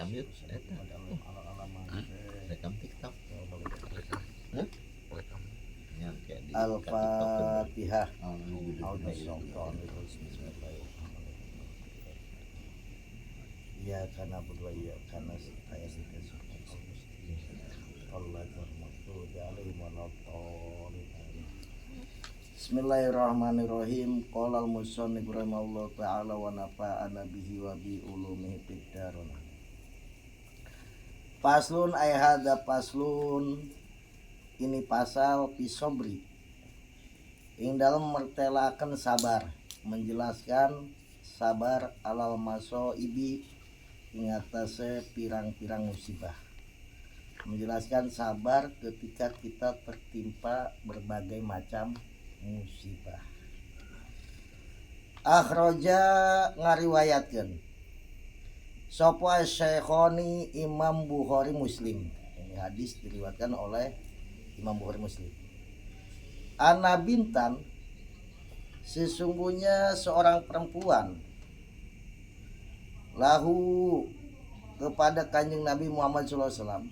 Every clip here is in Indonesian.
rekam yuk eta rekam TikTok nya kayak di Al-Fatihah. Ya karena berdua ya karena saya sudah Allah bermaksud alaihi wasallam. Bismillahirrahmanirrahim. Qala al-musannif rahimahullah ta'ala wa nafa'ana bihi wa bi ulumihi fid darin. Faslun ay hadza faslun, ini pasal pisobri ing dalam mertelakan sabar, menjelaskan sabar alal masoibi ing atase pirang-pirang musibah, menjelaskan sabar ketika kita tertimpa berbagai macam musibah. Akhraja ngariwayatkeun sapa Syekhoni Imam Bukhari Muslim. Ini hadis diriwayatkan oleh Imam Bukhari Muslim. Ana bintan, sesungguhnya seorang perempuan, lahu kepada Kanjeng Nabi Muhammad SAW,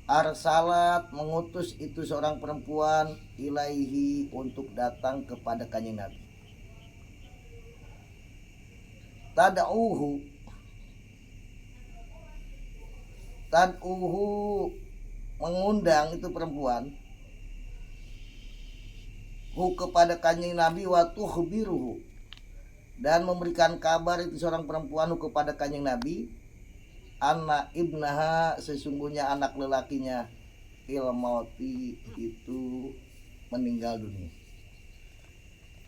arsalat mengutus itu seorang perempuan ilaihi untuk datang kepada Kanjeng Nabi. Tad'uhu mengundang itu perempuan hu kepada Kanjeng Nabi wa tukhbiruhu, dan memberikan kabar itu seorang perempuan hu kepada Kanjeng Nabi anak ibnaha, sesungguhnya anak lelakinya ilmauti itu meninggal dunia.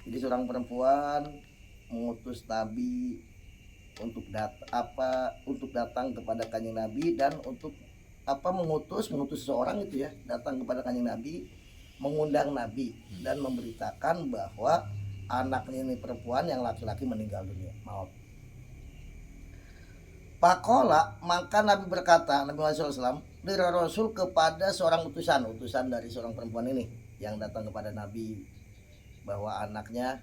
Jadi seorang perempuan mengutus Nabi untuk datang kepada Kanjeng Nabi dan untuk mengutus seseorang itu ya datang kepada Kanjeng Nabi, mengundang Nabi dan memberitakan bahwa anaknya ini perempuan yang laki-laki meninggal dunia, maut. Pakola, maka Nabi berkata, Nabi Muhammad SAW dari Rasul kepada seorang utusan dari seorang perempuan ini yang datang kepada Nabi bahwa anaknya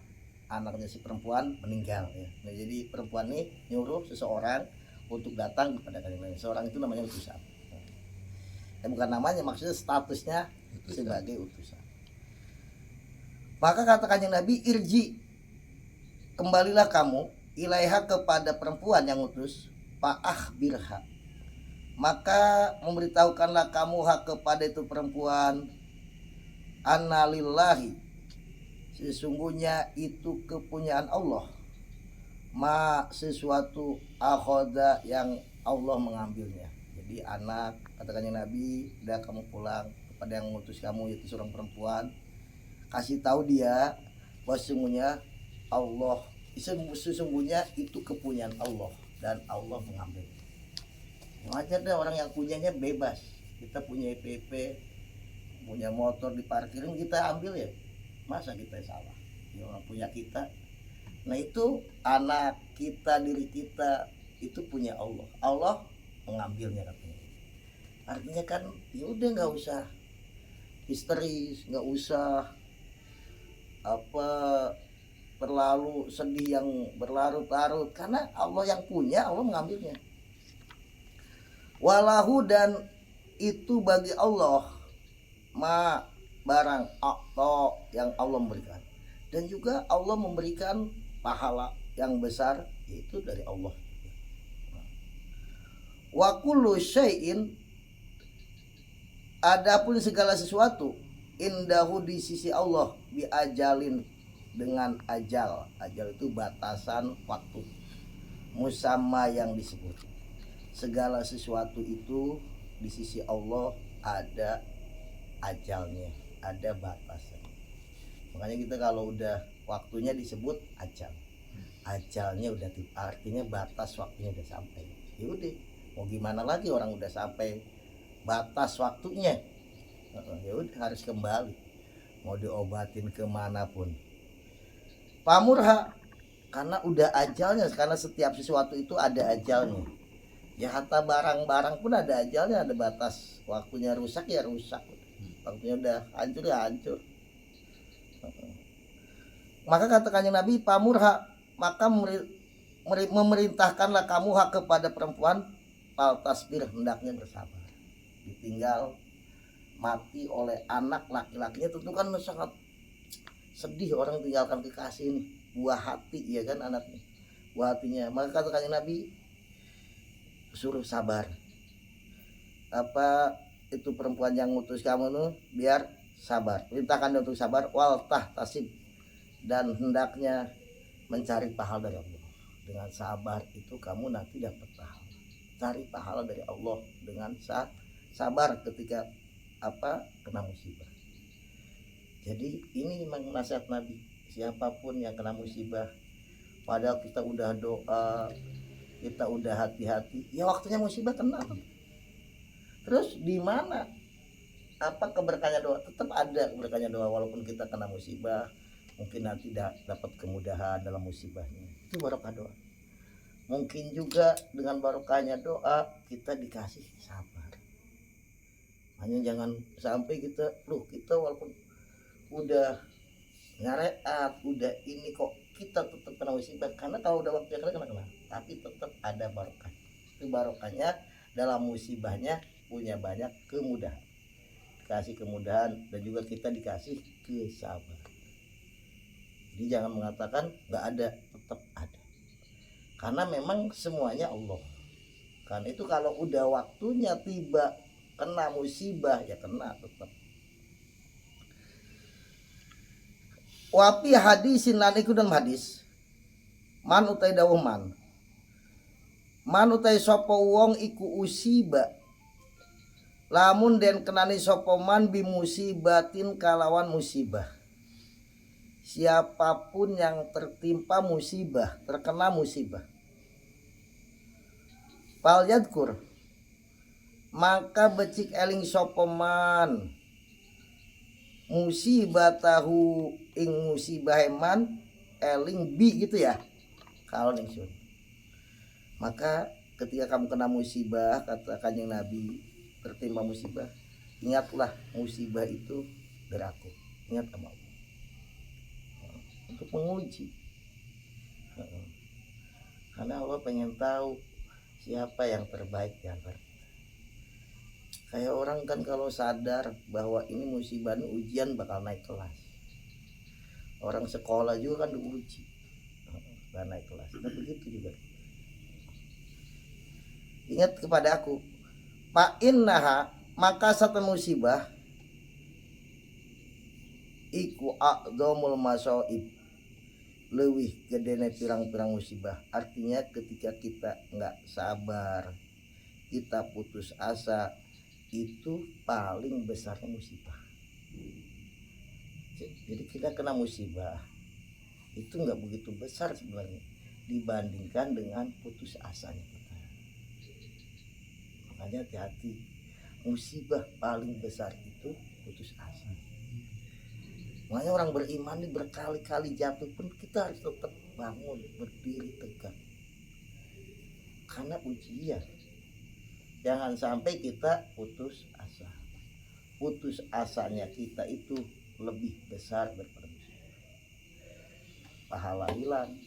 si perempuan meninggal ya. Nah, jadi perempuan ini nyuruh seseorang untuk datang kepada Kanjeng Nabi. Seorang itu namanya utusan. Bukan namanya, maksudnya statusnya sebagai utusan. Maka kata Kanjeng Nabi, irji, kembalilah kamu ilaiha kepada perempuan yang utus, fa'akhbirha, maka memberitahukanlah kamu hak kepada itu perempuan, annalillahi, sesungguhnya itu kepunyaan Allah, ma sesuatu akhoda yang Allah mengambilnya. Jadi anak, katakannya Nabi, udah kamu pulang kepada yang mengutus kamu, yaitu seorang perempuan, kasih tahu dia bahwa sesungguhnya itu kepunyaan Allah dan Allah mengambil. Wajar deh orang yang punyanya bebas. Kita punya IPP, punya motor di parkirin, kita ambil ya. Masa kita salah? Ya orang punya kita. Nah itu anak kita, diri kita itu punya Allah. Allah mengambilnya katanya. Artinya kan ya udah nggak usah histeris, nggak usah terlalu sedih yang berlarut-larut, karena Allah yang punya, Allah mengambilnya. Walahu, dan itu bagi Allah, ma barang akto yang Allah memberikan, dan juga Allah memberikan pahala yang besar, yaitu dari Allah. Wa kullu syai'in, adapun segala sesuatu, indahu di sisi Allah, bi ajalin, dengan ajal. Ajal itu batasan waktu, musamma yang disebut. Segala sesuatu itu di sisi Allah ada ajalnya, ada batasan. Makanya kita kalau udah waktunya disebut ajal, ajalnya udah artinya batas waktunya udah sampai. Ya udah, mau gimana lagi, orang udah sampai batas waktunya, ya udah harus kembali, mau diobatin kemanapun. Pamurha, karena udah ajalnya, karena setiap sesuatu itu ada ajalnya. Ya hatta barang-barang pun ada ajalnya, ada batas waktunya. Rusak ya rusak, waktunya udah hancur ya hancur. Maka kata Kanjeng Nabi, pamurha, maka memerintahkanlah kamu hak kepada perempuan, fal tasbir, hendaknya bersabar. Ditinggal mati oleh anak laki-lakinya, tentu kan sangat sedih orang tinggalkan kekasih ini, buah hati ya kan anaknya, buah hatinya. Maka kata Kanjeng Nabi, suruh sabar. Apa itu perempuan yang ngutus kamu tuh, biar sabar, perintahkan dia untuk sabar, wal tahtasib, dan hendaknya mencari pahala dari Allah. Dengan sabar itu kamu nanti dapat pahala. Cari pahala dari Allah dengan sabar ketika kena musibah. Jadi ini memang nasihat Nabi, siapapun yang kena musibah, padahal kita udah doa, kita udah hati-hati, ya waktunya musibah kena. Terus di mana keberkahannya doa? Tetap ada keberkahannya doa, walaupun kita kena musibah, mungkin nanti dapat kemudahan dalam musibahnya. Itu barokah doa. Mungkin juga dengan barokahnya doa kita dikasih sabar. Hanya jangan sampai kita walaupun udah ngareat, udah ini kok kita tetap kena musibah. Karena kalau udah waktunya kena, tapi tetap ada barokah. Itu barokahnya dalam musibahnya punya banyak kemudahan, kasih kemudahan, dan juga kita dikasih kesabaran. Jadi jangan mengatakan nggak ada, tetap ada. Karena memang semuanya Allah. Karena itu kalau udah waktunya tiba kena musibah, ya kena tetap. Wapi hadisin lan iku dalam hadis, man utai dawuh man utai sapa wong iku usiba, lamun den kenani sapa man bi musibatin kalawan musibah. Siapapun yang tertimpa musibah, terkena musibah, fal yadkur, maka becik eling sapa man musibatahu ing musibah man, eling bi gitu ya kalau ningsun. Maka ketika kamu kena musibah, kata Kanjeng Nabi, tertimpa musibah, ingatlah musibah itu dari aku, ingat sama Allah untuk menguji. Karena Allah pengen tahu siapa yang terbaik di antara kita. Kayak orang kan kalau sadar bahwa ini musibah, ini ujian, bakal naik kelas. Orang sekolah juga kan diuji, bakal naik kelas. Dan begitu juga. Ingat kepada aku, fa innaha, maka satu musibah iku a'dzamul masaib, leuwih gedene pirang-pirang musibah. Artinya ketika kita nggak sabar, kita putus asa, itu paling besarnya musibah. Jadi kita kena musibah itu nggak begitu besar sebenarnya dibandingkan dengan putus asanya kita. Makanya hati-hati, musibah paling besar itu putus asa. Makanya orang beriman ini berkali-kali jatuh pun kita harus tetap bangun, berdiri tegak, karena ujian. Jangan sampai kita putus asa. Putus asanya kita itu lebih besar daripada musibah. Pahala hilang,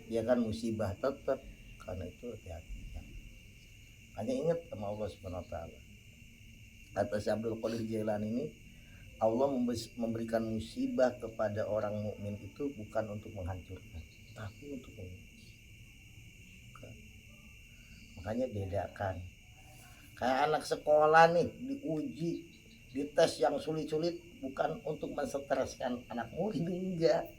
ya kan, musibah tetap. Karena itu hati-hati. Hanya ingat sama Allah Subhanahu Wa Taala. Kata Syekh Abdul Qadir Jailani ini, Allah memberikan musibah kepada orang mukmin itu bukan untuk menghancurkan, tapi untuk menguji. Makanya bedakan. Kayak anak sekolah nih diuji, dites yang sulit-sulit, bukan untuk menstreskan anak murid, enggak,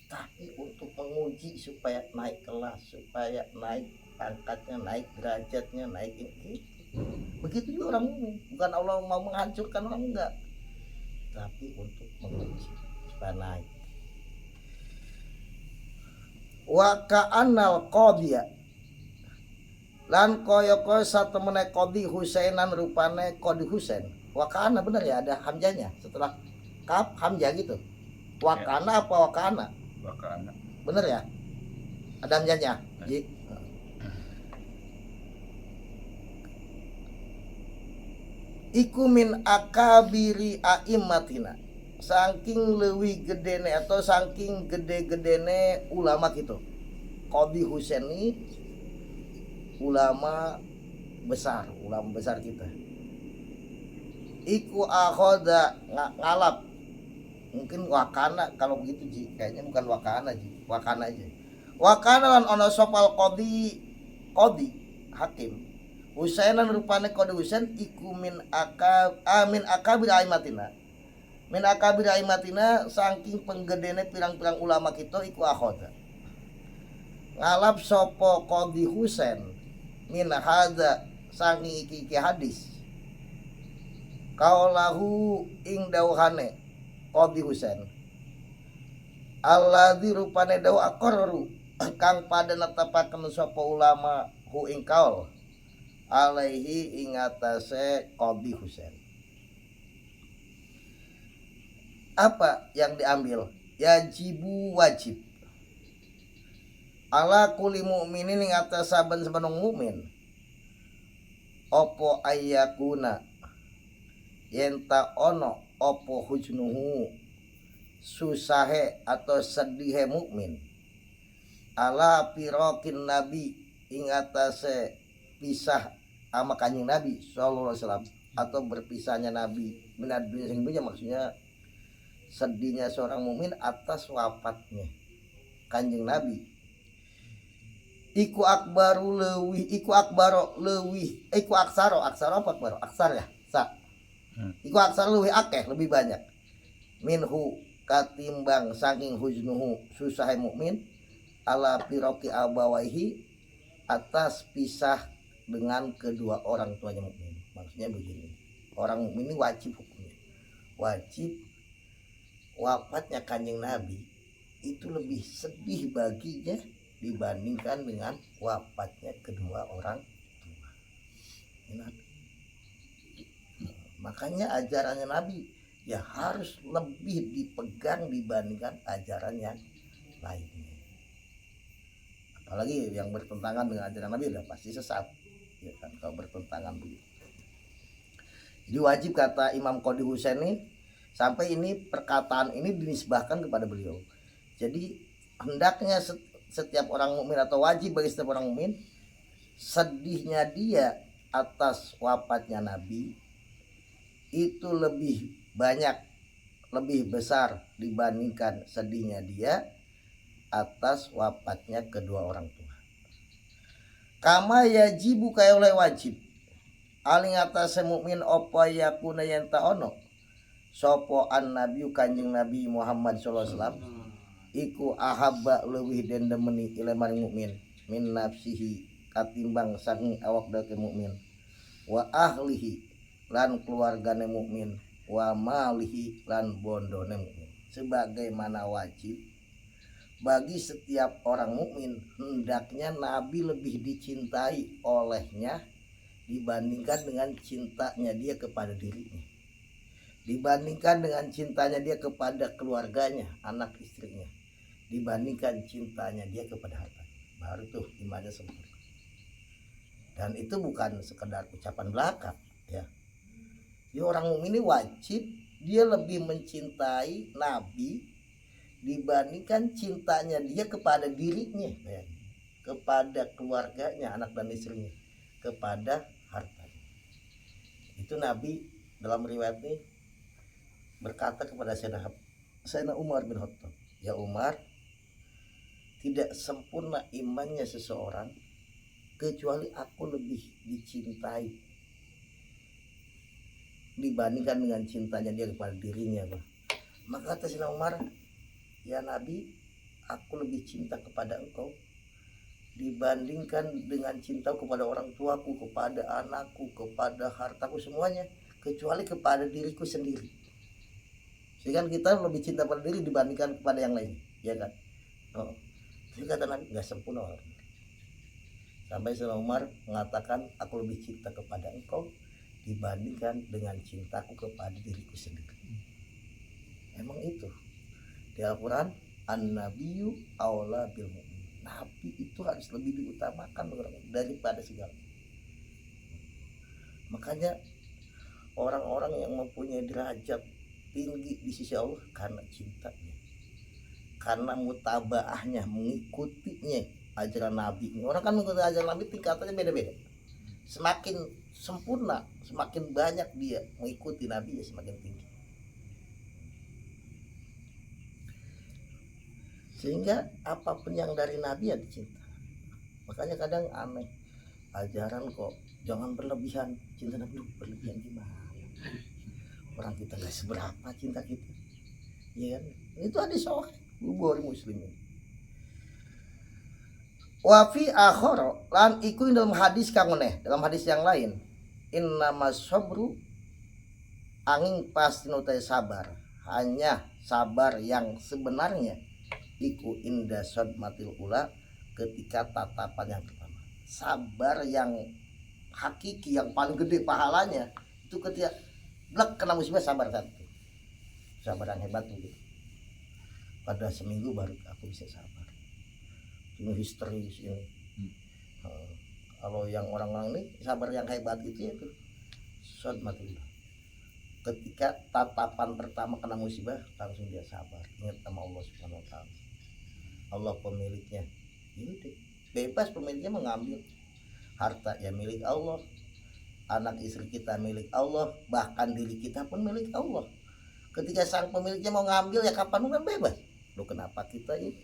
tapi untuk menguji supaya naik kelas, supaya naik pangkatnya, naik derajatnya, naik ini. Begitu juga orang mukmin, bukan Allah mau menghancurkan orang, enggak, tapi untuk menguji supaya naik. Wa ka'annal qadhiya, lan koyo-koyo satemene Qadhi Husainan, rupane Qadhi Husain. Wakana, bener ya, ada hamzanya setelah kaf, hamzah gitu. Wakana apa wakana? Wakana. Bener ya? Ada hamzanya. Iku min akabiri a'immatina, saking leuwih gedene atau saking gede-gedene ulama gitu. Qadhi Husain ini ulama besar kita. Iku akhoda ngalap, mungkin wakana kalau begitu Ji, kayaknya bukan wakana Ji, wakana aja. Wakana lan ono sopal qadhi hakim Husainan rupane Qadhi Husain iku min akabir aimatina. Min akabir aimatina saking penggedene pirang-pirang ulama kita iku akhoda. Ngalap sopo Qadhi Husain min hadza saking iki hadis. Kaulahu ing dawuhane Qadhi Husain. Alladzi rupane dawu aqarru kang pada netepaken sapa ulama hu ing kaul alaihi ing atase Qadhi Husain. Apa yang diambil? Yajibu wajib. Ala kulli mukminin ing atas saben-saben mukmin. Opo ayyakuna yen ta ono opo hujnuhu susahe atau sedihe mukmin ala pirokin nabi ing atase pisah sama kanjeng Nabi sallallahu alaihi wasallam atau berpisahnya Nabi minad dunya sing dunya, maksudnya sedihnya seorang mukmin atas wafatnya kanjeng Nabi. Iku akbaru leuwih iku akbaro leuwih iku aksaro apa akbaro aksar ya sa iku aksar leuwih akeh lebih banyak minhu katimbang saking hujnuhu susah mukmin ala piroki abawaihi atas pisah dengan kedua orang tuanya mukmin. Maksudnya begini, orang mukmin ini wajib hukumnya, wajib wafatnya kanjeng Nabi itu lebih sedih baginya dibandingkan dengan wafatnya kedua orang tua. Makanya ajarannya Nabi ya harus lebih dipegang dibandingkan ajaran yang lainnya. Apalagi yang bertentangan dengan ajaran Nabi udah pasti sesat, ya kan, kalau bertentangan begitu. Jadi wajib kata Imam Qadhi Husain ini, sampai ini perkataan ini dinisbahkan kepada beliau. Jadi hendaknya setiap orang mukmin atau wajib bagi setiap orang mukmin sedihnya dia atas wafatnya Nabi itu lebih banyak, lebih besar dibandingkan sedihnya dia atas wafatnya kedua orang tua. Kama yajibu kaya oleh wajib aling atas mukmin apa yakuna yen ta'ono sapa an nabi kanjeng Nabi Muhammad sallallahu alaihi wasallam iku ahabba leuwih den demeni ila maring mukmin min nafsihi katimbang saking awak dhewe mukmin wa ahlihi lan keluargane mukmin wa malihi lan bondone mukmin. Sebagaimana wajib bagi setiap orang mukmin hendaknya Nabi lebih dicintai olehnya dibandingkan dengan cintanya dia kepada dirinya, dibandingkan dengan cintanya dia kepada keluarganya, anak istrinya, dibandingkan cintanya dia kepada harta. Baru tuh imannya sempurna. Dan itu bukan sekedar ucapan belaka, ya. Dia orang mukmin ini wajib dia lebih mencintai Nabi dibandingkan cintanya dia kepada dirinya, ya, kepada keluarganya, anak dan istrinya, kepada hartanya. Itu Nabi dalam riwayat ini berkata kepada Sayyidina Umar bin Khattab, ya Umar, tidak sempurna imannya seseorang kecuali aku lebih dicintai dibandingkan dengan cintanya dia kepada dirinya, Bang. Maka kata Sayyidina Umar, ya Nabi, aku lebih cinta kepada engkau dibandingkan dengan cintaku kepada orang tuaku, kepada anakku, kepada hartaku, semuanya, kecuali kepada diriku sendiri. Sehingga kita lebih cinta pada diri dibandingkan kepada yang lain, ya kan? Oh. Jadi kata Nabi, nggak sempurna orang. Sampai Sayyidina Umar mengatakan, aku lebih cinta kepada engkau dibandingkan dengan cintaku kepada diriku sendiri. Emang itu di Al-Quran, an-nabiyyu aula bil mu'min. Nabi itu harus lebih diutamakan daripada segala. Makanya orang-orang yang mempunyai derajat tinggi di sisi Allah karena cintanya, karena mutabaahnya, mengikutinya ajaran Nabi. Orang kan mengikuti ajaran Nabi tingkatannya beda-beda. Semakin sempurna, semakin banyak dia mengikuti Nabi ya semakin tinggi. Sehingga apapun yang dari Nabi ya dicinta. Makanya kadang aneh, ajaran kok jangan berlebihan cinta Nabi. Berlebihan gimana? Orang kita nggak seberapa cinta kita, ya kan? Itu hadis sahih Bukhari Muslim. Wa fi akhara lan iku dalam hadis kang meneh, dalam hadis yang lain, innamas sabru angin pasti nutai sabar, hanya sabar yang sebenarnya iku inda sadmatil ula, ketika tatapan yang pertama. Sabar yang hakiki yang paling gede pahalanya itu ketika blek kena musibah, sabar satu. Sabar yang hebat gitu. Pada seminggu baru aku bisa sabar. Ini histeris ini. Kalau yang orang-orang ini sabar yang hebat itu ya itu sadmatul. Ketika tatapan pertama kena musibah langsung dia sabar, ingat sama Allah Subhanahu wa taala. Allah pemiliknya. Ini bebas pemiliknya mengambil. Harta ya milik Allah. Anak istri kita milik Allah, bahkan diri kita pun milik Allah. Ketika sang pemiliknya mau ngambil ya kapan kan bebas. Loh kenapa kita ini?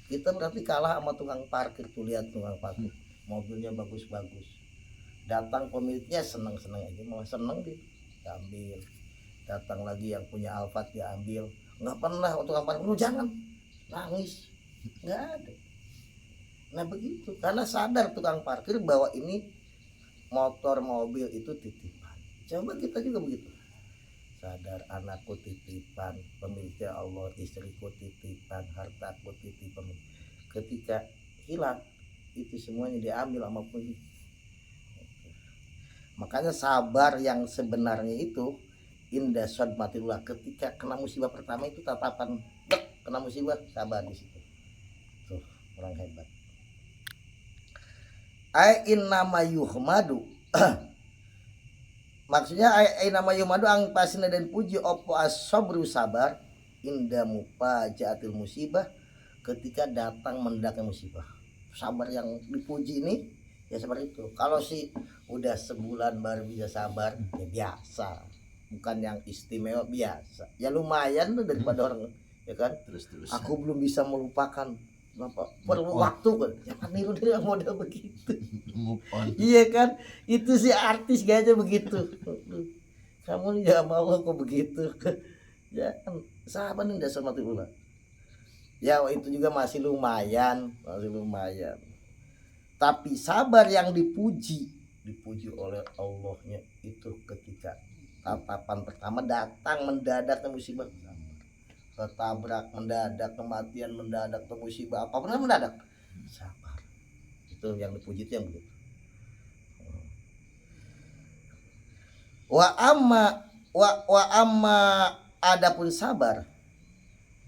Kita berarti kalah sama tukang parkir. Tuh lihat tukang parkir, mobilnya bagus-bagus, datang pemiliknya seneng-seneng aja, malah seneng diambil. Datang lagi yang punya Alphard diambil. Nggak pernah tukang parkir, lu jangan nangis, nggak ada. Nah begitu, karena sadar tukang parkir bahwa ini motor mobil itu titipan. Coba kita juga begitu, sadar anakku titipan, pemiliknya Allah, istriku titipan, hartaku titipan. Ketika hilang itu semuanya diambil sama pemilik. Makanya sabar yang sebenarnya itu indah sadmatillah, ketika kena musibah pertama itu tatapan kena musibah sabar di situ. Tuh orang hebat. Ai innama yuhmadu maksudnya ai nama yuhmadu ang pasina dan puji opo as-sabru sabar inda mufajaatil musibah, ketika datang mendaknya musibah. Sabar yang dipuji ini ya sabar itu. Kalau sih udah sebulan baru bisa sabar ya biasa, bukan yang istimewa, biasa ya lumayan tuh daripada orang ya kan terus aku belum bisa melupakan apa perlu waktu kan, jangan niru dia yang model begitu. Iya kan, itu si artis gayanya begitu. Kamu ya mau kok begitu. Jangan sahabat nih dasar mati ulah. Ya itu juga masih lumayan. Tapi sabar yang dipuji oleh Allahnya itu ketika tatapan pertama datang mendadak musibah, ketabrak mendadak, kematian mendadak, musibah apa pernah mendadak, sabar. Itu yang dipuji, itu yang begitu. Wa amma adapun sabar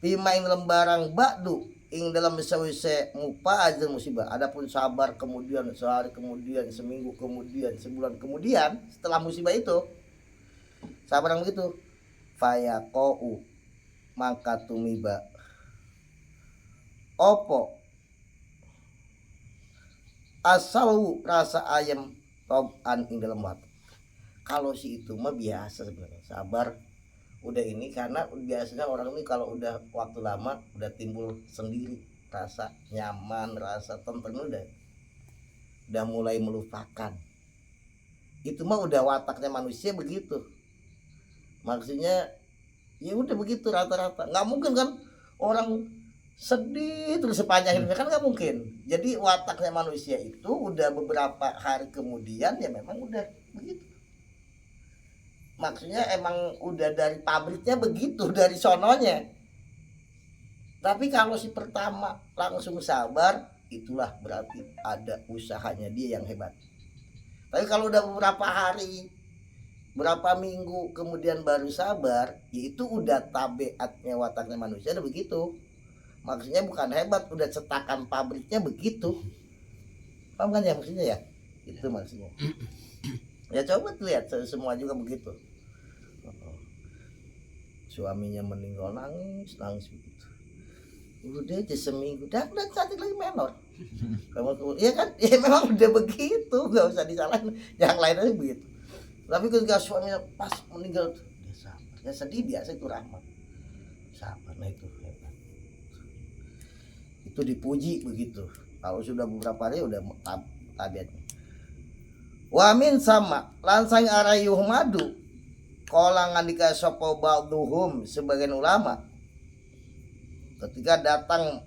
bima ing lembarang ba'du ing dalam sawise mupa aja musibah. Adapun sabar kemudian sehari kemudian, seminggu kemudian, sebulan kemudian setelah musibah itu, sabar yang begitu fayaqau maka tumiba opo asal rasa ayam toban ing dalam hati. Kalau si itu mah biasa sebenarnya sabar udah ini, karena biasanya orang ini kalau udah waktu lama udah timbul sendiri rasa nyaman, rasa tenang, udah mulai melupakan. Itu mah udah wataknya manusia begitu. Maksudnya ya udah begitu rata-rata. Nggak mungkin kan orang sedih terus sepanjang hidupnya, kan nggak mungkin. Jadi wataknya manusia itu udah beberapa hari kemudian ya memang udah begitu. Maksudnya emang udah dari pabriknya begitu, dari sononya. Tapi kalau si pertama langsung sabar, itulah berarti ada usahanya dia yang hebat. Tapi kalau udah beberapa hari, berapa minggu kemudian baru sabar, yaitu udah tabiatnya, wataknya manusia udah begitu. Maksudnya bukan hebat, udah cetakan pabriknya begitu. Paham kan ya maksudnya ya? Itu maksudnya. Ya coba lihat, semua juga begitu. Suaminya meninggal nangis begitu. udah aja seminggu dan cantik lagi menor. Kamu iya kan, ya memang udah begitu, nggak usah disalahin, yang lain aja begitu. Tapi ketika suaminya pas meninggal tuh dia sabar, ya sedih biasa, itu rahmat, sabar. Nah itu hebat, itu dipuji begitu. Kalau sudah beberapa hari udah tabiatnya. Wamin sama lansang arayuh madu kolangan dika sopo ba'duhum, sebagian ulama ketika datang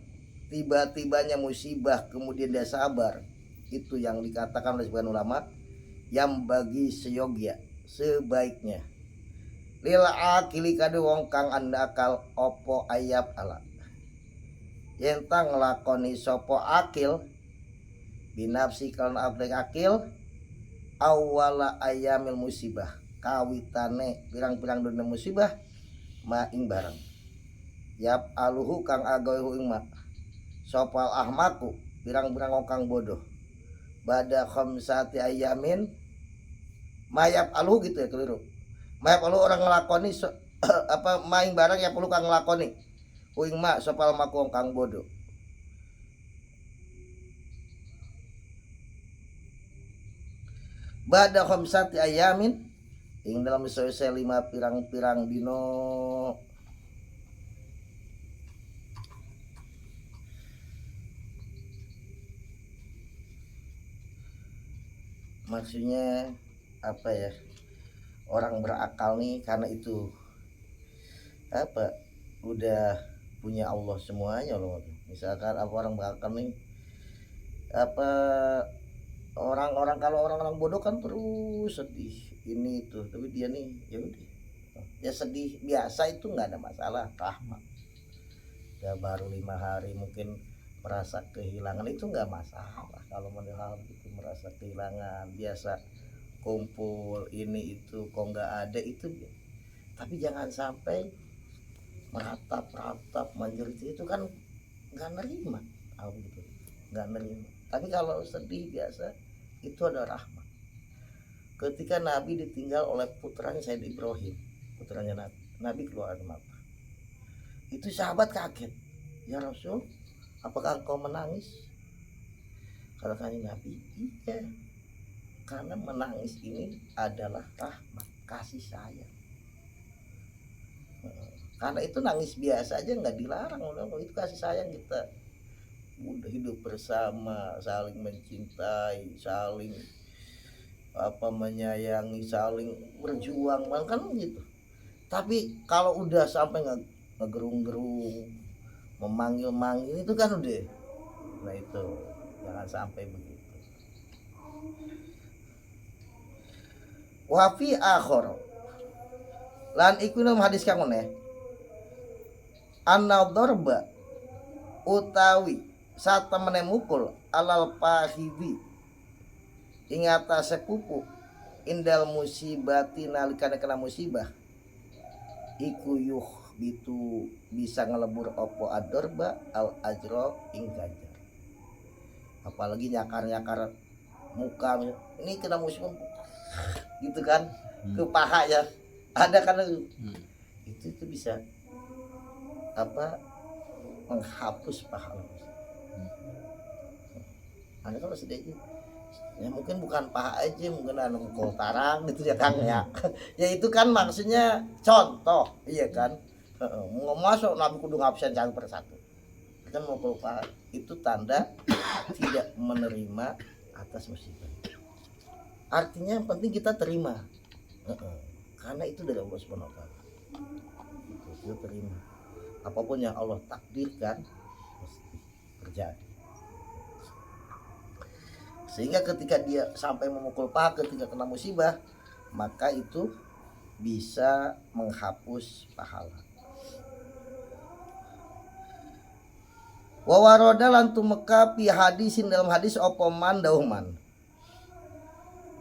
tiba-tibanya musibah kemudian dia sabar, itu yang dikatakan oleh sebagian ulama yang bagi seyogya sebaiknya lil akili kade wong kang andakal opo ayap ala yen tang nglakoni sapa akil binafsi kan abdek akil awala ayamil musibah kawitane pirang-pirang dina musibah ma ing barang yap aluhu kang agawe ing ma sopal ahmaku pirang-pirang wong kang bodoh bada khamsati ayamin mayap aluhu gitu ya, keliru. Mayap aluhu orang ngelakoni apa maing barang ya perlu kang ngelakoni uing ma sopal maku wong kang bodoh bada khamsati ayamin ing dalam sause 5 pirang-pirang dino. Maksudnya apa ya, orang berakal nih karena itu apa udah punya Allah semuanya loh. Misalkan apa orang berakal nih apa orang-orang, kalau orang-orang bodoh kan terus sedih ini itu, tapi dia nih ya udah ya sedih biasa, itu nggak ada masalah, rahmat. Ya baru 5 hari mungkin merasa kehilangan, itu nggak masalah. Kalau mendengar itu merasa kehilangan biasa, kumpul ini itu kok nggak ada itu, tapi jangan sampai meratap menjerit, itu kan nggak nerima, gitu nggak nerima. Tapi kalau sedih biasa itu ada rahmat. Ketika Nabi ditinggal oleh putranya Sayyid Ibrahim, putranya Nabi keluar mata, itu sahabat kaget, ya Rasul, apakah engkau menangis? Kata Nabi, iya, karena menangis ini adalah rahmat, kasih sayang. Karena itu nangis biasa aja nggak dilarang, itu kasih sayang kita. Udah hidup bersama, saling mencintai, saling apa menyayangi, saling berjuang, kan gitu. Tapi kalau udah sampai ngegerung-gerung, memanggil-manggil, itu kan udah, nah itu jangan sampai begitu. Wafi akhor lan iku nom hadis kang meneh anna darba utawi saat temene mukul alal pahidi ing atase pupu indal musibati nalikane kena musibah iku yuh bitu bisa ngelebur opo adorba al ajro ing ganjar. Apalagi nyakar-nyakar muka ini kena musibah gitu kan, ke paha ya ada kan, itu bisa apa menghapus pahala. Anda kalau sedih ya mungkin bukan paha aja, mungkin anu kotarang gitu ya Kang ya. Ya itu kan maksudnya contoh, iya kan. Mau masuk Nabi kudu ngabsen satu persatu. Kita mau paha itu tanda tidak menerima atas musibah. Artinya yang penting kita terima, karena itu dari Allah Subhanahu Wa Taala. Itu terima. Apapun yang Allah takdirkan pasti terjadi. Sehingga ketika dia sampai memukul paha ketika kena musibah, maka itu bisa menghapus pahala. Wa waroda lan tumeka pi hadisin dalam hadis apa man dauman.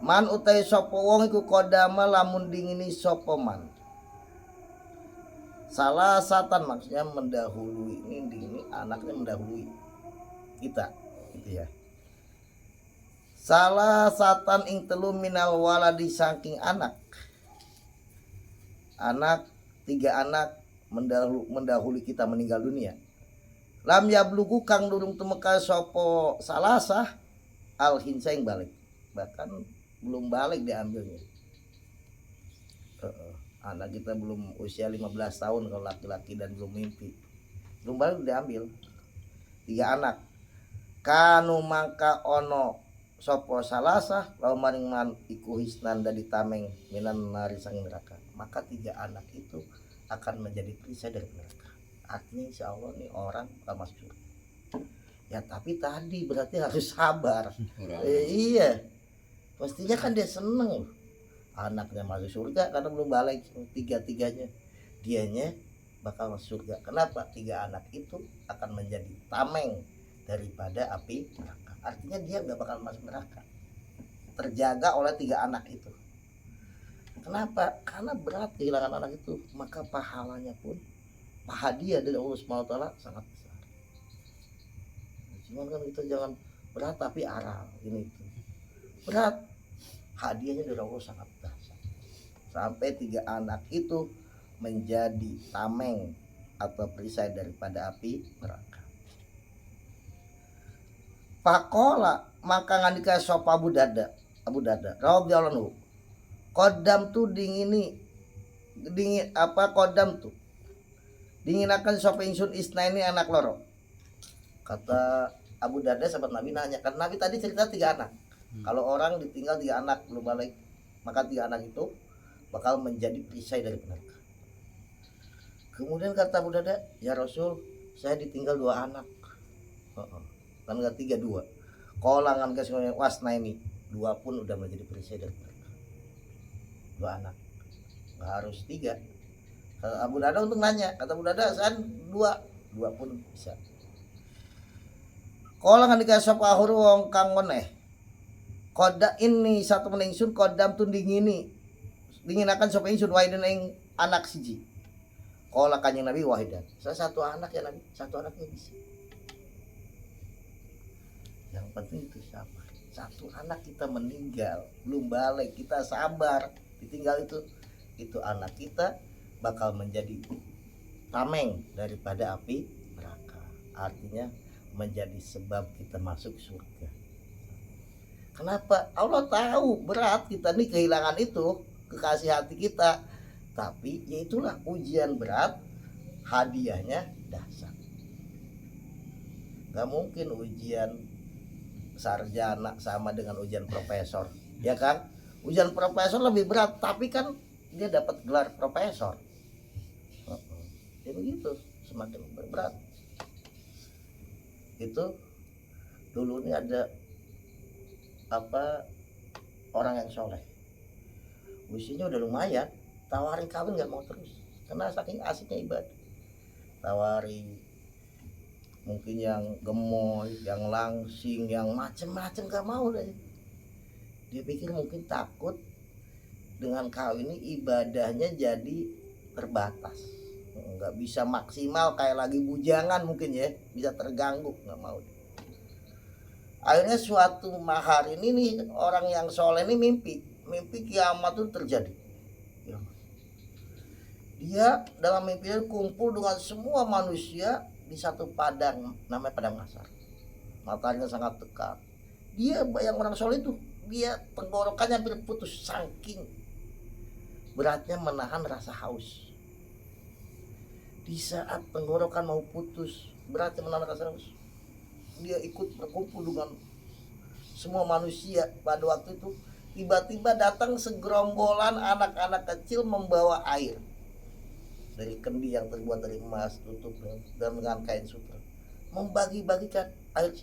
Man utai sapa wong iku kodama lamun dingini sapa man. Salah satan maksudnya mendahului, ini anaknya mendahului kita gitu ya. Salah satan ing telu minal waladi saking anak 3 anak mendahului kita meninggal dunia. lam yablugu kang durung temeka sopo salasah al hinsa yang balik, bahkan belum balik diambilnya. Anak kita belum usia 15 tahun kalau laki-laki dan belum mimpi, belum balik diambil. 3 anak kanu mangka ono sopo salasah lau maring man iku hisnan dari tameng minan nari sang neraka, maka 3 anak itu akan menjadi perisai dari neraka. Artinya insya Allah nih orang akan masuk surga. Ya tapi tadi berarti harus sabar. Iya, pastinya kan dia seneng anaknya masuk surga karena belum balik 3-3-nya, dianya bakal masuk surga. Kenapa? 3 anak itu akan menjadi tameng daripada api neraka. Artinya dia nggak bakal masuk neraka, terjaga oleh 3 anak itu. Kenapa? Karena berat kehilangan anak itu, maka pahalanya pun hadiah dari Allah Subhanahu wa taala sangat besar. Cuman kan kita jangan berat tapi aral, ini itu. Berat, hadiahnya dari Allah sangat besar. Sampai 3 anak itu menjadi tameng atau perisai daripada api neraka. Pakola maka ngandika sop Abu Darda radhiyallahu anhu, kodam tuh dingin kodam tuh dinginakan sop ingsun isnaini anak loro. Kata Abu Darda sahabat Nabi nanya, karena Nabi tadi cerita 3 anak. Kalau orang ditinggal 3 anak belum balik, maka 3 anak itu bakal menjadi perisai dari neraka. Kemudian kata Abu Darda, ya Rasul, saya ditinggal 2 anak. Kan enggak 3, 2. Kolangan kasih wasnaini, 2 pun udah menjadi perisai dari neraka. 2 anak, nggak harus 3. Abu Darda untuk nanya, kata Abu Darda saya 2 pun bisa. Kalau kan dikasih sapa ahur wong kang meneh, koda ini satu meningsun kodam tuh dinginakan sapa ingsun wahidin ing anak siji. Kalau kanjeng Nabi wahidan, saya 1 anak ya Nabi, 1 anaknya bisa. Yang penting itu sabar. 1 anak kita meninggal belum balik, kita sabar, ditinggal itu anak kita bakal menjadi tameng daripada api neraka. Artinya menjadi sebab kita masuk surga. Kenapa? Allah tahu berat kita nih kehilangan itu, kekasih hati kita. Tapi ya itulah ujian berat, hadiahnya dahsyat. Gak mungkin ujian sarjana sama dengan ujian profesor, ya kan? Ujian profesor lebih berat, tapi kan dia dapat gelar profesor. Ya begitu, semakin berat. Itu dulu ini ada orang yang soleh, usianya udah lumayan, tawarin kawin nggak mau terus, karena saking asiknya ibadah. Tawari mungkin yang gemoy, yang langsing, yang macem-macem gak mau deh. Dia pikir mungkin takut dengan kawin ini ibadahnya jadi terbatas, nggak bisa maksimal kayak lagi bujangan mungkin ya, bisa terganggu, nggak mau. Akhirnya suatu hari ini nih orang yang soleh ini mimpi kiamat itu terjadi. Dia dalam mimpinya kumpul dengan semua manusia di satu padang, namanya padang Mahsyar. Matanya sangat dekat. Dia yang orang soleh itu, dia tenggorokannya hampir putus saking beratnya menahan rasa haus. Di saat tenggorokan mau putus, beratnya menahan rasa haus, dia ikut berkumpul dengan semua manusia. Pada waktu itu tiba-tiba datang segerombolan anak-anak kecil membawa air dari kendi yang terbuat dari emas, tutupnya dan dengan kain sutra, membagi-bagikan air.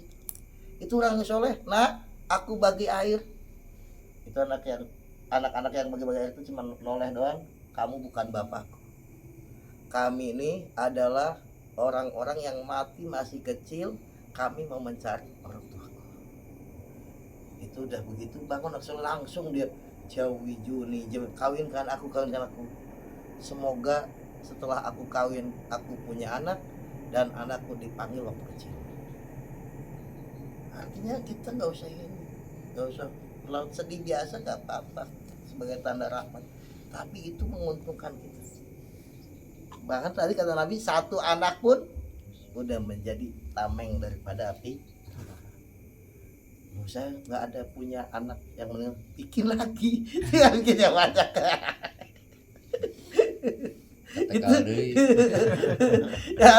Itu orang soleh. Nah, aku bagi air. Itu anak-anak yang bagi-bagi air itu cuma noleh doang. Kamu bukan bapakku. Kami ini adalah orang-orang yang mati masih kecil. Kami mau mencari orang tuaku. Itu udah begitu bangun langsung dia jauhi Juni, kawinkan aku. Semoga setelah aku kawin aku punya anak dan anakku dipanggil waktu kecil. Artinya kita nggak usah kalau sedih biasa nggak apa-apa sebagai tanda rahmat, tapi itu menguntungkan kita. Bahkan tadi kata Nabi 1 anak pun udah menjadi tameng daripada api. Saya nggak ada punya anak yang meninggal, bikin lagi, bikin yang banyak. Itu, ya,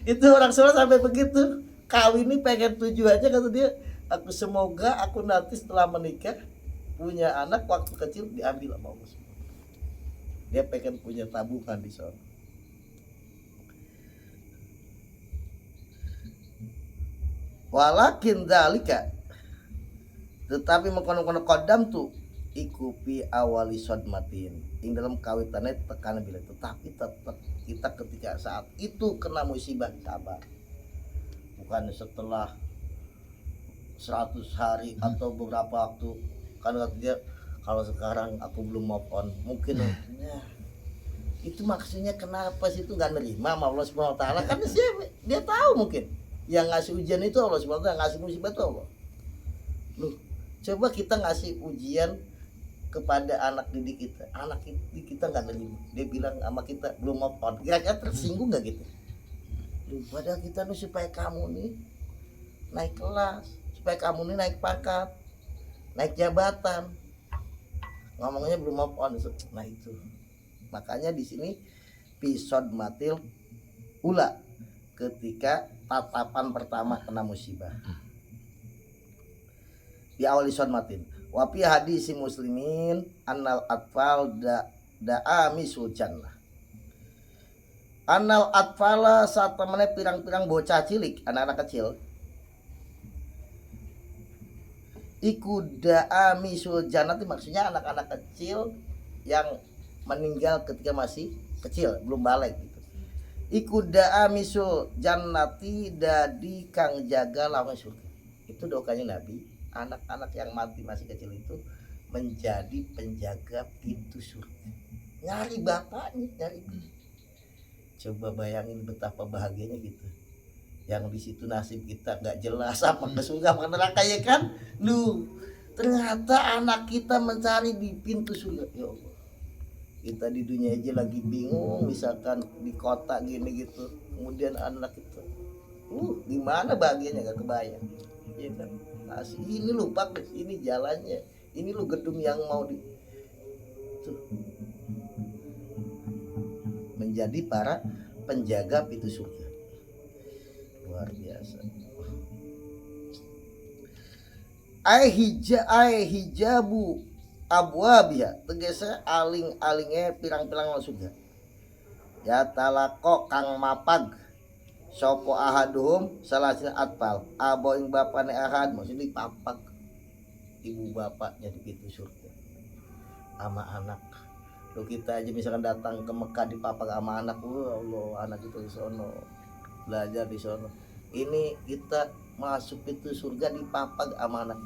itu orang Solo sampai begitu. Kawin ini pengen 7 aja kata dia. Aku semoga aku nanti setelah menikah punya anak waktu kecil diambil sama Allah. Dia pengen punya tabungan di sana. Walakin dalika, tetapi mengkono-kono kodam tuh ikupi awali sodmatin ing dalam kawitannya tekanan bila, tetapi tetap kita ketika saat itu kena musibah sabar, bukan setelah 100 hari atau beberapa waktu. Kan dia kalau sekarang aku belum move on mungkin ya, itu maksudnya kenapa sih itu nggak nerima sama Allah Subhanahu Wa Taala, karena dia tahu mungkin yang ngasih ujian itu Allah Subhanahu Wa Taala, ngasih musibah itu Allah. Loh, coba kita ngasih ujian kepada anak didik kita, anak didik kita nggak nerima, dia bilang sama kita belum move on, kira-kira tersinggung nggak gitu? Loh, padahal kita nih supaya kamu nih naik kelas, supaya kamu nih naik pangkat, naik jabatan, ngomongnya belum move on. Nah itu makanya di sini pisod matil ula, ketika tatapan pertama kena musibah di awal isod matin. Wapi hadis muslimin annal atfal da'amisul jannah. Annal atfala saat temennya pirang-pirang bocah cilik, anak-anak kecil, iku da'amisul jannah, itu maksudnya anak-anak kecil yang meninggal ketika masih kecil, belum balik gitu. Iku da'amisul jannati, dadi kang jaga lawan surga. Itu doanya Nabi, anak-anak yang mati masih kecil itu menjadi penjaga pintu surga, nyari bapaknya, nyari. Coba bayangin betapa bahagianya gitu, yang di situ nasib kita nggak jelas apa ke surga apa neraka, ya kan. Lu ternyata anak kita mencari di pintu surga. Ya Allah, kita di dunia aja lagi bingung, misalkan di kota gini gitu, kemudian anak kita gimana bahagianya, gak kebayang, ya kan. Nah, ini lu Pak, ini jalannya, ini lu gedung yang mau di tuh, menjadi para penjaga pintu surga, luar biasa. Ai hijabu abwabia, tegese aling-alingnya pirang-pirang surga. Ya talako kang mapag sopo ahaduhum salasina atfal, abo ing bapane ahad, maksudnya dipapag ibu bapaknya di pintu surga sama anak. Lo kita aja misalkan datang ke Mekah dipapag sama anak, Allah, anak itu di sono belajar di sono, ini kita masuk pintu surga dipapag sama anak.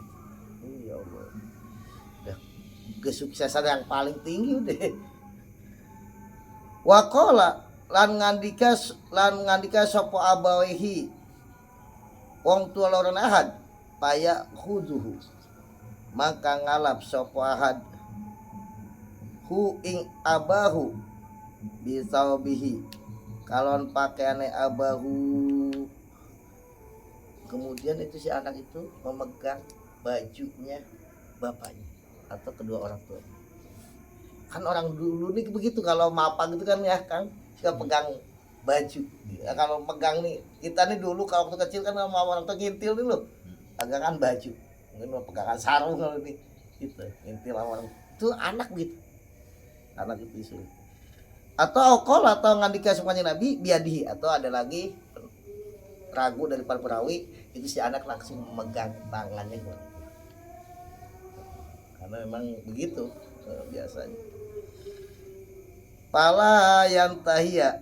Ya Allah, udah kesuksesan yang paling tinggi udah. Wakola lan ngandika sopo abawehi wong tua loron ahad, paya khuduhu, maka ngalap sopo ahad hu ing abahu bisaubihi, kalon pakaiane abahu. Kemudian itu si anak itu memegang bajunya bapaknya atau kedua orang tua. Kan orang dulu nih begitu, kalau mapag gitu kan ya Kang, suka pegang baju. Ya, kalau pegang nih, kita nih dulu kalau waktu kecil kan sama orang tua ngintil nih lo, pegangan baju, mungkin mau pegangan sarung kalau nih, gitu, ngintil sama orang. Itu anak begitu, anak itu disuruh. Atau okol atau ngandika semuanya Nabi biadihi, atau ada lagi ragu dari para perawi, itu si anak langsung memegang tangannya gua. Karena memang begitu biasanya. Pala yang tahiyya,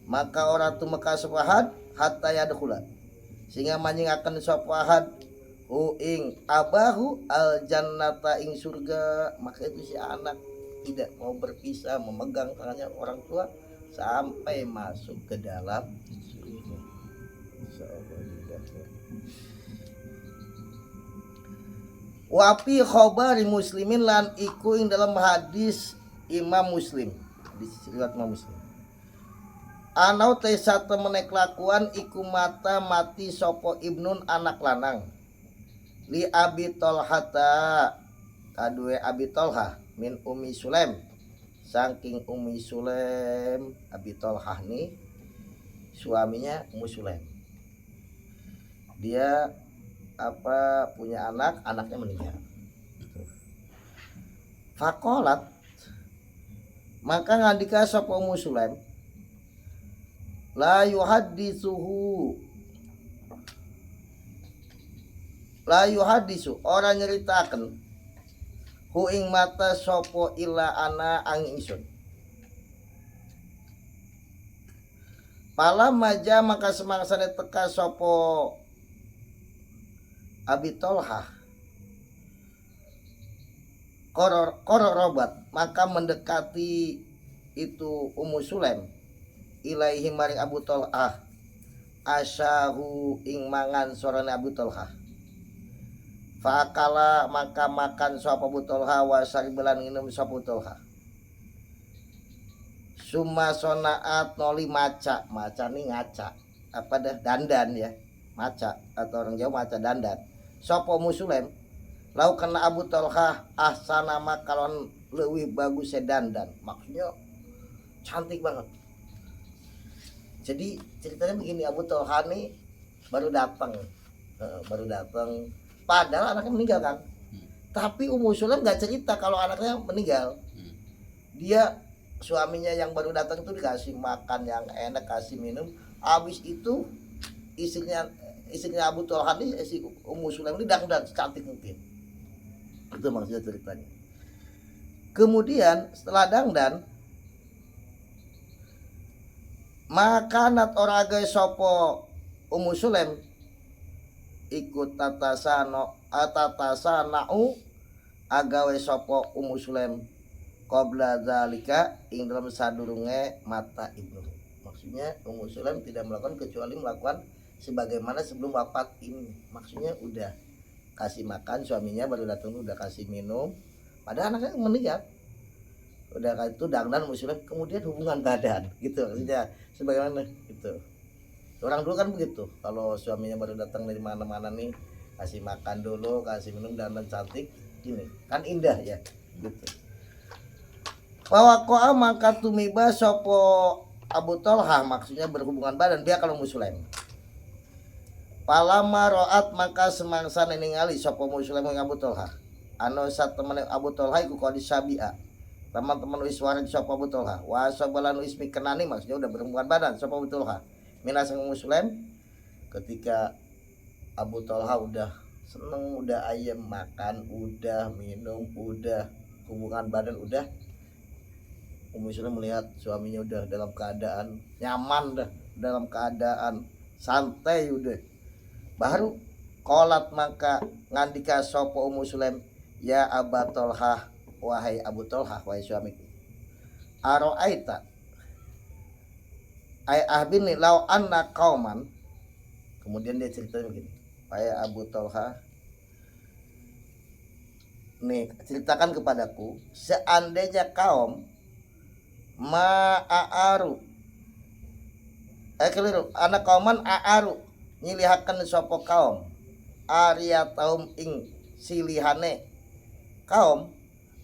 maka orang tu maka sepahad hatta yadkhula, sehingga manjing akan sepahad ing abahu al jannata ing surga. Maka itu si anak tidak mau berpisah, memegang tangannya orang tua sampai masuk ke dalam surga. Wapi khobari muslimin lan iku ing dalam hadis Imam Muslim, hadis riwayat Imam Muslim. Anau teh satemene kelakuan iku mata mati sopo ibnun anak lanang li Abi Tolhata kadue Abi Tolha min Umi Sulaim saking Umi Sulaim. Abi Tolhah nih suaminya Ummu Sulaim. Dia punya anak, anaknya meninggal. Fakolat maka ngandika sapa Ummu Sulaim la yuhadisu orang nyeritaken hu ing mata sapa illa ana angin ingsun. Pala maja maka semangsane teka sapa Abi Tolhah kororobat maka mendekati itu Ummu Sulaim ilaihi maring Abu Tolhah asyahu ing mangan sorane Abu Tolhah. Fakala maka makan sapa Abu Tolhah wa saribelan minum sapa Abu Tolhah. Summa sonaat noli maca nih ngaca dandan ya, maca atau orang Jawa maca dandan sapa Ummu Sulaim lau kena Abu Tolhah ahsana makalon leuwih bagus dandan, maksudnya cantik banget. Jadi ceritanya begini, Abu Tolhah nih baru datang padahal anaknya meninggal kan. Tapi Ummu Sulaim nggak cerita kalau anaknya meninggal. Dia suaminya yang baru datang itu dikasih makan yang enak, kasih minum. Habis itu istrinya Abu Tolhah ini, si Ummu Sulaim ini dandan cantik mungkin. Itu maksudnya ceritanya. Kemudian setelah dandan makanat oraga sopo Ummu Sulaim ikut tatasanau agawe sopo Ummu Sulaim qabla zalika ing dalam sadurunge mata ibnu. Maksudnya Ummu Sulaim tidak melakukan kecuali melakukan sebagaimana sebelum wafat ini. Maksudnya udah kasih makan suaminya, baru datang udah kasih minum, padahal anaknya meninggal. Udah itu dandan Ummu Sulaim, kemudian hubungan badan gitu maksudnya sebagaimana gitu. Orang dulu kan begitu, kalau suaminya baru datang dari mana-mana nih kasih makan dulu, kasih minum, dandan cantik gini kan indah ya gitu. Bahwa koa maka tumiba sopo Abu Tolhah, maksudnya berhubungan badan dia kalau Ummu Sulaim. Palama roat maka semangsa ningali sopo Ummu Sulaim dengan Abu Tolhah. Anu satemene Abu Tolhah iku kodi sabia. Teman-teman wis warid sopo Abu Tolhah. Wa sabalan wis mikenani, maksudnya udah berhubungan badan sopo Abu Tolhah. Minasang Ummu Sulaim ketika Abu Tolhah udah seneng, udah ayam makan, udah minum, udah hubungan badan udah, Ummu Sulaim melihat suaminya udah dalam keadaan nyaman, dah dalam keadaan santai udah, baru kolat maka ngandika sopo Ummu Sulaim ya Aba Tolhah, wahai Abu Tolhah, wahai suamiku, aro'aita ay ahbini lau anna kauman. Kemudian dia ceritanya begini, wahai Abu Tolhah, nih ceritakan kepadaku seandainya kaum ma'aru keliru anak kauman aaru nyilihakan sopo kaum Arya taum ing silihane kaum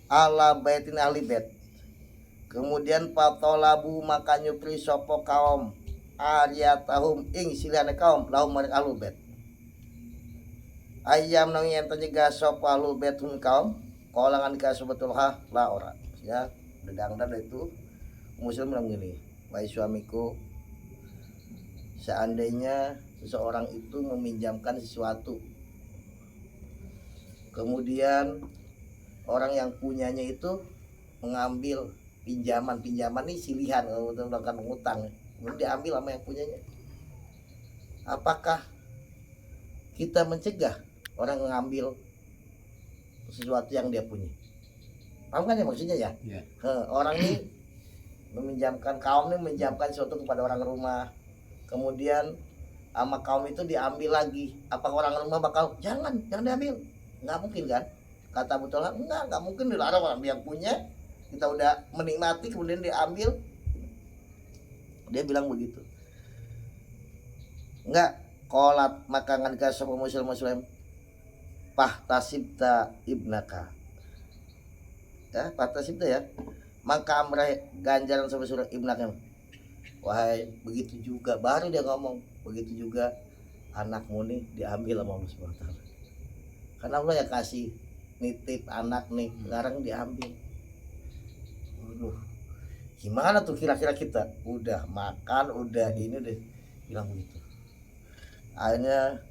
ala baitin ahli bait. Kemudian patolabu maka nyupri sopo kaum Arya tahum ing silihane kaum lahum maring ahli bait. Ayam nang yen nyegah sopo ahli bait kaum kolangan ka sebetulha la ora ya dedangdan itu. Muslim bilang gini, wahai suamiku, seandainya seseorang itu meminjamkan sesuatu, kemudian orang yang punyanya itu mengambil pinjaman ini silihan, kalau melakukan utang, kemudian diambil sama yang punyanya, apakah kita mencegah orang mengambil sesuatu yang dia punya? Paham kan ya maksudnya ya? Yeah. Orang ini kaum ini meminjamkan sesuatu kepada orang rumah, kemudian sama kaum itu diambil lagi, apakah orang rumah bakal jangan diambil? Nggak mungkin kan? Kata Abu Tolhah, nggak mungkin, dilarang orang yang punya, kita udah menikmati kemudian diambil Dia bilang begitu. Enggak, kolat maka ngadika sapa muslim pahtasibta ibnaka. Ya, pahtasibta ya. Maka amrah ganjaran sapa surah ibnaka. Wahai, begitu juga baru dia ngomong, begitu juga anakmu nih diambil sama Allah Subhanahu wa taala. Karena Allah yang kasih nitip anak nih, sekarang diambil. Waduh. Gimana tuh kira-kira kita? Udah makan, udah ini udah bilang begitu. Akhirnya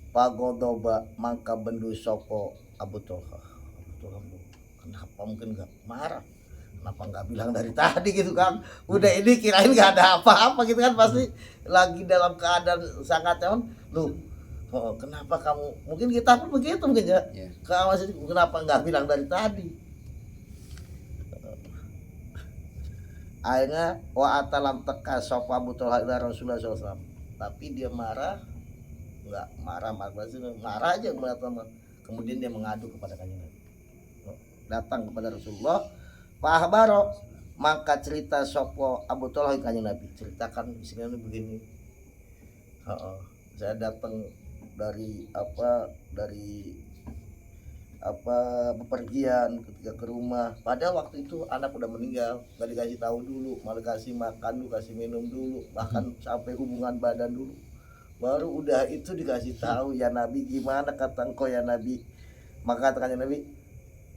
pagodoba mangka bendu sopo Abu Tolha. Kenapa mungkin nggak marah? Kenapa nggak bilang dari tadi gitu kan? Udah ini kirain nggak ada apa-apa gitu kan, pasti lagi dalam keadaan sangat caon. Lu, oh, kenapa kamu? Mungkin kita pun begitu mungkin ya. Kamu kenapa nggak bilang dari tadi? Akhirnya wa atalam teka sopa Abu Tolha ila Rasulullah SAW. Tapi dia marah, nggak marah aja melihat. Kemudian dia mengadu kepada Kanjeng Nabi. Datang kepada Rasulullah. Pak Baro, maka cerita sopo Abu Tolha Kanjeng Nabi, ceritakan istrinya begini. Saya datang dari bepergian ketika ke rumah. Padahal waktu itu anak udah meninggal, nggak dikasih tahu dulu, malah kasih makan dulu, kasih minum dulu, bahkan sampai hubungan badan dulu. Baru udah itu dikasih tahu, ya Nabi gimana kata engkau ya Nabi. Maka katakannya Nabi,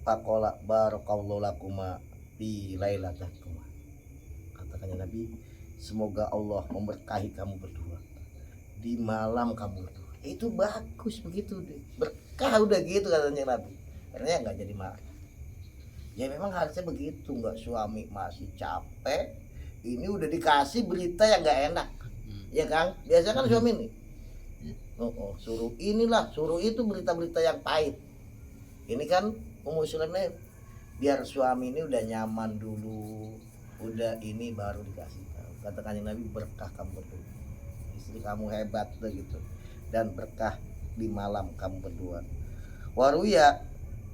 Pakola barakallahu lakuma di lailatakuma. Katakannya Nabi, semoga Allah memberkahi kamu berdua di malam kamu berdua. Itu bagus begitu deh, berkah udah gitu katanya Nabi. Karena nggak jadi marah. Ya memang harusnya begitu, nggak suami masih capek, ini udah dikasih berita yang nggak enak, ya kan? Biasanya kan suami nih, suruh inilah, suruh itu, berita-berita yang pahit. Ini kan muslimnya biar suami ini udah nyaman dulu, udah ini baru dikasih tahu. Katakan Nabi, berkah kamu berdua, istri kamu hebat tuh gitu, dan berkah di malam kamu berdua. Waruya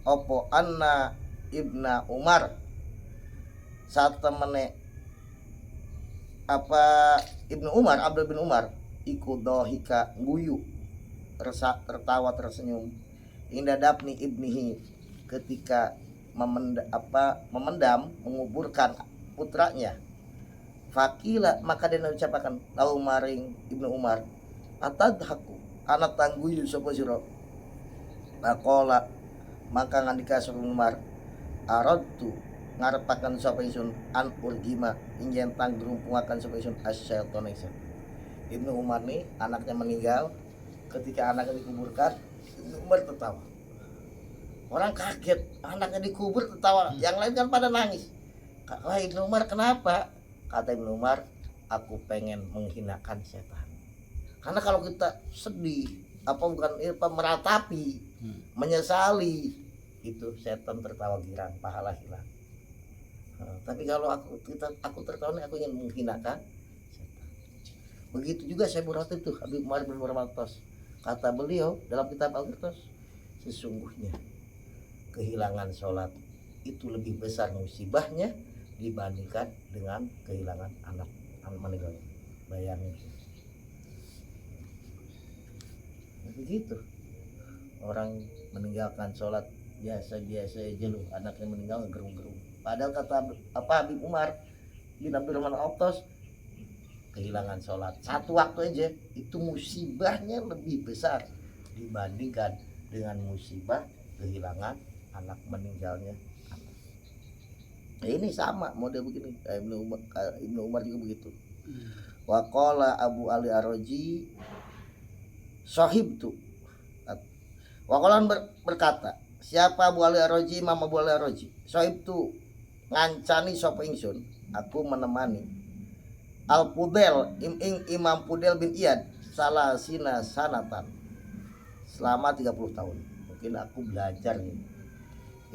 opo anna ibna Umar saat temene Ibnu Umar, Abdul bin Umar iku dohika guyu tertawa tersenyum indah dapni ibnihi ketika memendam menguburkan putranya. Fakila maka dia ucapakan lau maring Ibnu Umar atadhaku anak tangguyu sapa sira. Pakola maka ngandika sapa Umar aradtu ngarepaken sapa ingsun an urgima injen tangrumpungaken sapa ingsun asyaiton ingsun. Ibnu Umar nih anaknya meninggal, ketika anaknya dikuburkan Ibnu Umar tertawa. Orang kaget, anaknya dikubur tertawa, yang lain kan pada nangis. Wah, Ibnu Umar kenapa? Kata Ibnu Umar, aku pengen menghinakan setan. Karena kalau kita sedih, meratapi, menyesali, itu setan tertawa girang, pahala hilang. Tapi kalau aku tertawa, aku ingin menghinakan setan. Begitu juga Syekh Burhatib tuh, Habib Umar bin Murmatos. Kata beliau dalam kitab Al-Qirtas, sesungguhnya kehilangan sholat itu lebih besar musibahnya dibandingkan dengan kehilangan anak meninggal. Bayangin. Begitu. Orang meninggalkan sholat biasa-biasa aja loh, anaknya meninggal gerung-gerung. Padahal kata Habib Umar bin Abdurrahman Al-Attas, kehilangan sholat satu waktu aja itu musibahnya lebih besar dibandingkan dengan musibah kehilangan anak meninggalnya anak. Ini sama model begini. Ibnu Umar juga begitu. Waqala Abu Ali Ar-Raji sahib tu. Waqalan berkata, siapa Abu Ali Ar-Raji? Imam Abu Ali Ar-Raji. Sahib tu ngancani sapa ingsun, aku menemani Al-Pudel Imam Pudel bin Iyad salah sina sanatan selama 30 tahun. Mungkin aku belajar nih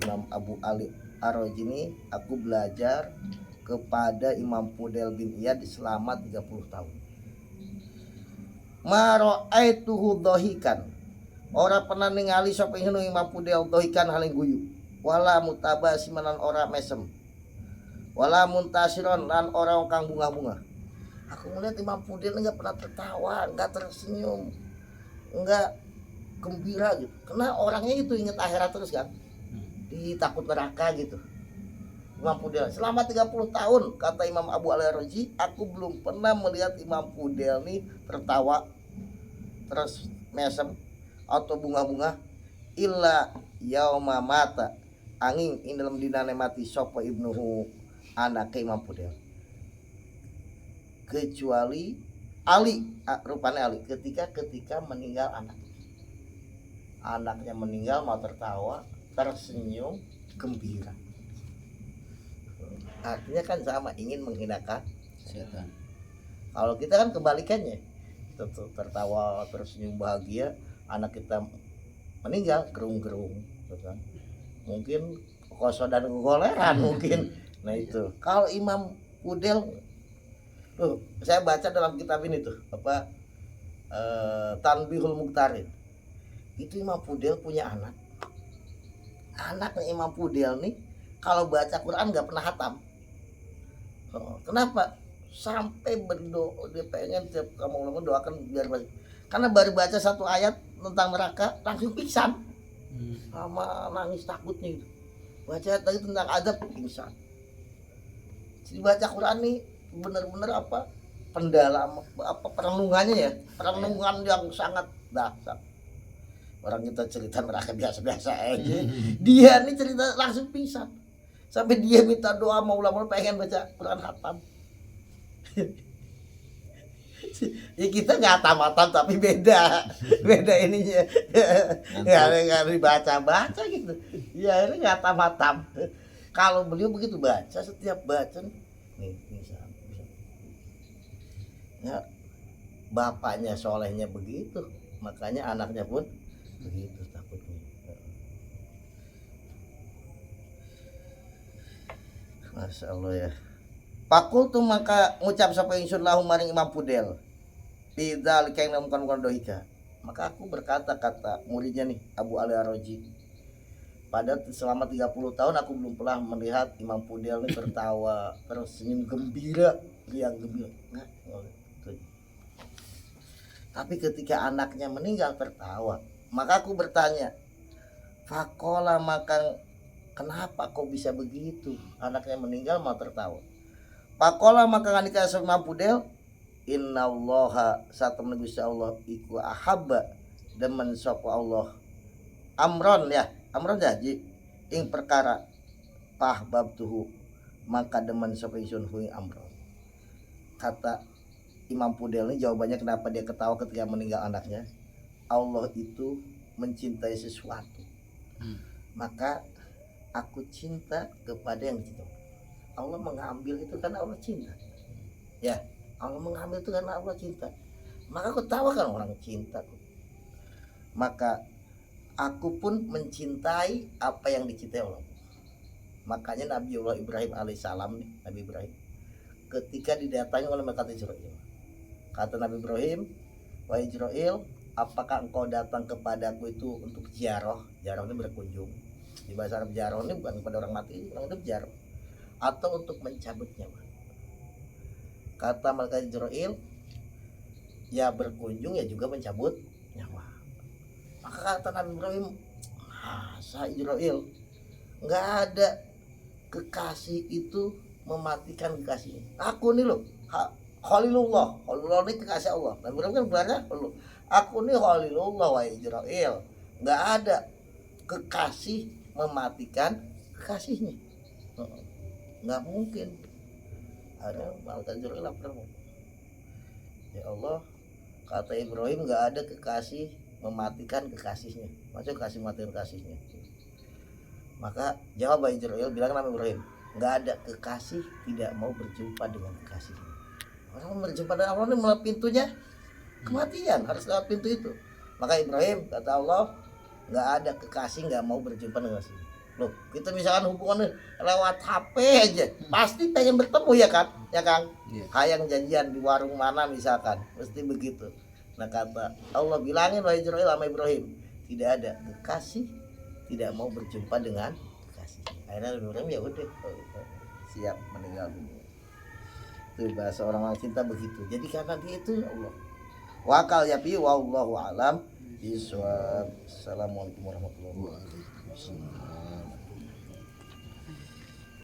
Imam Abu Ali Ar-Raji ini, aku belajar kepada Imam Pudel bin Iyad selama 30 tahun. Mara'aituhu dhahikan, ora pernah ningali sapa ingsun Imam Pudel dhahikan haling guyu, wala mutabasiman ora mesem, wala muntasiron lan ora kang bunga-bunga. Aku melihat Imam Fudel nggak pernah tertawa, nggak tersenyum, nggak gembira gitu. Karena orangnya itu ingat akhirat terus kan, takut neraka gitu. Imam Fudel selama 30 tahun, kata Imam Abu Al-Razi, aku belum pernah melihat Imam Fudel nih tertawa terus mesem atau bunga-bunga illa yauma mata angin in dalam dinane mati sapa ibnuhu anak Imam Fudel, kecuali Ali, rupanya Ali ketika meninggal anaknya meninggal mau tertawa tersenyum gembira. Artinya kan sama, ingin menghinakan setan. Kalau kita kan kebalikannya, tertawa tersenyum bahagia, anak kita meninggal gerung-gerung, kan? Mungkin koso dan kegoleran mungkin. Nah itu. Kalau Imam Fudel, saya baca dalam kitab ini tuh apa Tanbihul Muqtarin. Itu Imam Fudel punya anak. Anaknya Imam Fudel nih kalau baca Quran nggak pernah hatam. Kenapa? Sampai berdoa, dia pengen tiap kamu doakan biar baca. Karena baru baca satu ayat tentang neraka langsung pingsan, sama nangis takutnya gitu. Baca tadi tentang azab pingsan. Jadi baca Quran nih benar-benar apa pendalam apa perenungannya ya, perenungan yang sangat dahsyat. Orang kita cerita neraka biasa-biasa aja, dia nih cerita langsung pingsan. Sampai dia minta doa mau ulama pengen baca Quran khatam. Ya kita nggak hatam tapi beda ininya. Nggak dibaca gitu. Ya ini nggak hatam. Kalau beliau begitu baca, setiap baca nih bisa. Ya, bapaknya solehnya begitu, makanya anaknya pun begitu takutnya. Masya Allah ya. Pakul tuh maka ngucap sapa ingsun lahu maring Imam Fudel. Bidzal kain bukan dohika. Maka aku berkata kata muridnya nih Abu Al-Razi. Pada selama 30 tahun aku belum pernah melihat Imam Fudel ini tertawa, tersenyum gembira, riang gembira. Nah, tapi ketika anaknya meninggal tertawa. Maka aku bertanya, Fakola maka kenapa kok bisa begitu? Anaknya meninggal mau tertawa. Pakola maka nganika Imam Fudel, innallaha satamna Gusti Allah iku ahabba demen sapa Allah amron ya ing perkara pahbabtuhu maka demen sapa ingsun hu amron. Kata Imam Fudel ini jawabannya kenapa dia ketawa ketika meninggal anaknya. Allah itu mencintai sesuatu, maka aku cinta kepada yang dicintai. Allah mengambil itu karena Allah cinta. Ya, Allah mengambil itu karena Allah cinta. Maka aku tahu kan orang cinta. Maka aku pun mencintai apa yang dicintai Allah. Makanya Nabi Allah Ibrahim alaihissalam, Nabi Ibrahim, ketika didatangi oleh malaikat Israel, kata Nabi Ibrahim, wahai Israel, apakah engkau datang kepadaku itu untuk ziarah? Ziarah ini berkunjung. Di bahasa Arab ziarah ini bukan kepada orang mati, orang hidup ziarah. Atau untuk mencabut nyawa. Kata malaikat Jibril, ya berkunjung ya juga mencabut nyawa. Maka kata Nabi Ibrahim, masa Jibril nggak ada kekasih itu mematikan kekasihnya. Aku nih loh, Khalilullah ini kekasih Allah. Nabi Ibrahim kan bilangnya, aku nih Khalilullah wahai Jibril, nggak ada kekasih mematikan kekasihnya. Nggak mungkin. Ada malaikat Jibril lapar. Ya Allah, kata Ibrahim nggak ada kekasih mematikan kekasihnya. Maksudnya kekasih mematikan kekasihnya. Maka jawab Jibril bilang nama Ibrahim, nggak ada kekasih tidak mau berjumpa dengan kekasihnya. Orang berjumpa dengan Allah ini melalui pintunya kematian, harus lewat pintu itu. Maka Ibrahim kata Allah, nggak ada kekasih nggak mau berjumpa dengan kekasih. Loh, kita misalkan hubungan lewat HP aja, pasti pengen bertemu ya kan? Ya Kang? Yeah. Kayak janjian di warung mana misalkan, pasti begitu. Nah kata Allah bilangin wahai Jibril sama Ibrahim, tidak ada kekasih tidak mau berjumpa dengan kekasih. Akhirnya Ibrahim ya udah siap meninggal dunia. Itu bahasa orang cinta begitu. Jadi karena dia itu ya Allah. Wakal ya pi wallahu alam bisawab. Assalamualaikum warahmatullahi wabarakatuh. Waalaikumsalam.